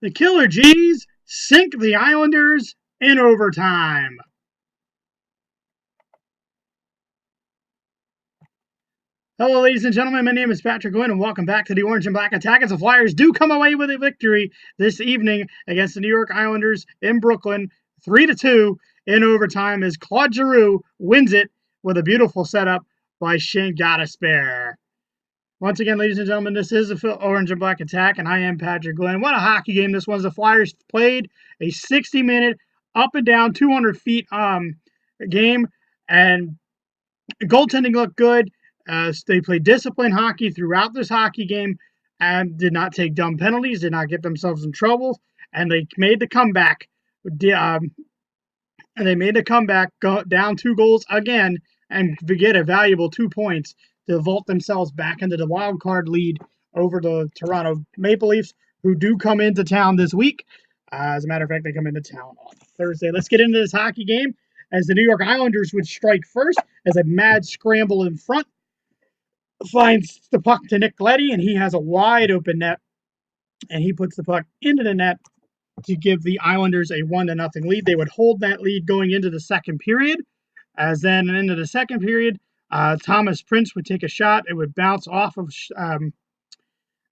The Killer G's sink the Islanders in overtime. Hello, ladies and gentlemen. My name is Patrick Gwynn, and welcome back to the Orange and Black Attack as the Flyers do come away with a victory this evening against the New York Islanders in Brooklyn, 3-2 in overtime as Claude Giroux wins it with a beautiful setup by Shane Gottisbehere. Once again, ladies and gentlemen, this is the Orange and Black Attack, and I am Patrick Glenn. What a hockey game this was. The Flyers played a 60-minute, up and down, 200 feet game, and goaltending looked good. They played disciplined hockey throughout this hockey game and did not take dumb penalties, did not get themselves in trouble, and they made the comeback. And they made the comeback, down 2 goals again, and get a valuable 2 points to vault themselves back into the wild card lead over the Toronto Maple Leafs, who do come into town this week. As a matter of fact, they come into town on Thursday. Let's get into this hockey game as the New York Islanders would strike first as a mad scramble in front. Finds the puck to Nick Leddy, and he has a wide open net, and he puts the puck into the net to give the Islanders a 1-0 lead. They would hold that lead going into the second period. As then into the second period, Thomas Prince would take a shot. It would bounce off of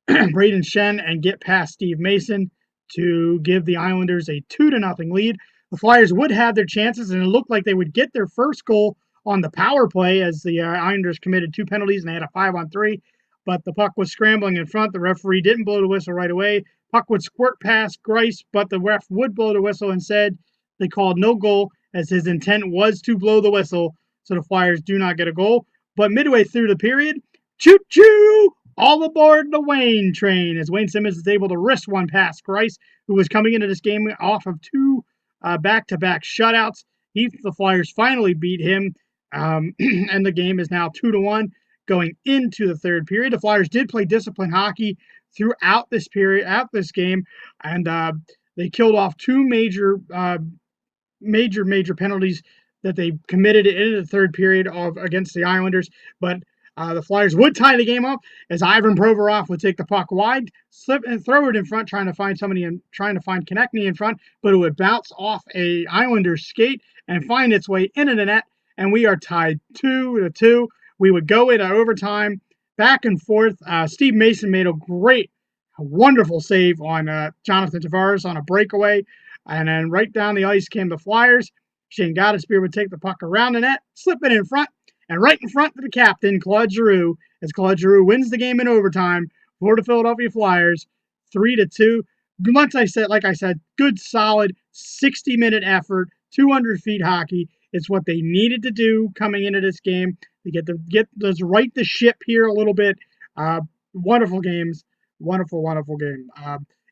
Braden Shen and get past Steve Mason to give the Islanders a 2-0 lead. The Flyers would have their chances, and it looked like they would get their first goal on the power play as the Islanders committed 2 penalties and they had a 5-on-3. But the puck was scrambling in front. The referee didn't blow the whistle right away. Puck would squirt past Greiss, but the ref would blow the whistle and said they called no goal as his intent was to blow the whistle, so the Flyers do not get a goal. But midway through the period, choo-choo, all aboard the Wayne train as Wayne Simmonds is able to wrist one past Greiss, who was coming into this game off of 2 back-to-back shutouts. The Flyers finally beat him, and the game is now 2-1 going into the third period. The Flyers did play disciplined hockey throughout this game, and they killed off 2 major penalties that they committed into the third period against the Islanders. But the Flyers would tie the game up as Ivan Provorov would take the puck wide, slip and throw it in front, trying to find Konechny in front, but it would bounce off a Islanders skate and find its way into the net, and we are tied 2-2. We would go into overtime, back and forth. Steve Mason made a wonderful save on Jonathan Tavares on a breakaway, and then right down the ice came the Flyers. Shane Gottisbehere would take the puck around the net, slip it in front, and right in front of the captain, Claude Giroux, as Claude Giroux wins the game in overtime for the Philadelphia Flyers, 3-2. Like I said, good, solid 60-minute effort, 200 feet hockey. It's what they needed to do coming into this game to right the ship here a little bit. Wonderful games, wonderful game.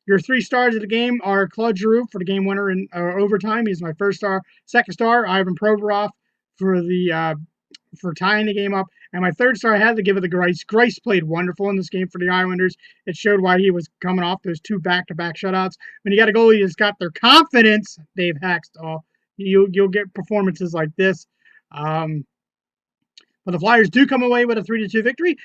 Your 3 stars of the game are Claude Giroux for the game winner in overtime. He's my first star. Second star, Ivan Provorov for tying the game up. And my third star, I had to give it to Greiss. Greiss played wonderful in this game for the Islanders. It showed why he was coming off those 2 back-to-back shutouts. When you got a goalie that's got their confidence, Dave Haxtell, you'll get performances like this. But the Flyers do come away with a 3-2 victory.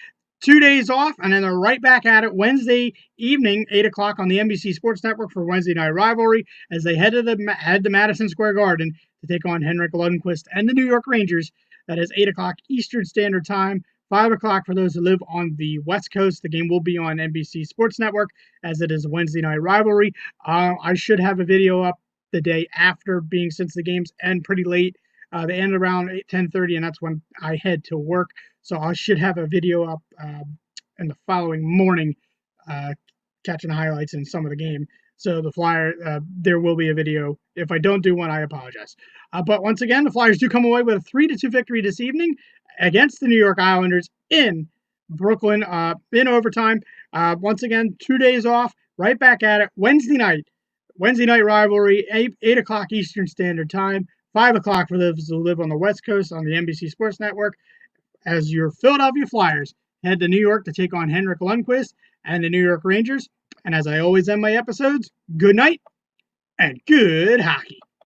2 days off, and then they're right back at it Wednesday evening, 8 o'clock on the NBC Sports Network for Wednesday Night Rivalry as they head to Madison Square Garden to take on Henrik Lundqvist and the New York Rangers. That is 8 o'clock Eastern Standard Time, 5 o'clock for those who live on the West Coast. The game will be on NBC Sports Network as it is a Wednesday Night Rivalry. I should have a video up the day after, since the games end pretty late. They end around 10:30, and that's when I head to work. So I should have a video up in the following morning, catching the highlights in some of the game. So there will be a video. If I don't do one, I apologize. But once again, the Flyers do come away with a 3-2 victory this evening against the New York Islanders in Brooklyn in overtime. Once again, 2 days off, right back at it. Wednesday night rivalry, 8 o'clock Eastern Standard Time, 5 o'clock for those who live on the West Coast on the NBC Sports Network, as your Philadelphia Flyers head to New York to take on Henrik Lundqvist and the New York Rangers. And as I always end my episodes, good night and good hockey.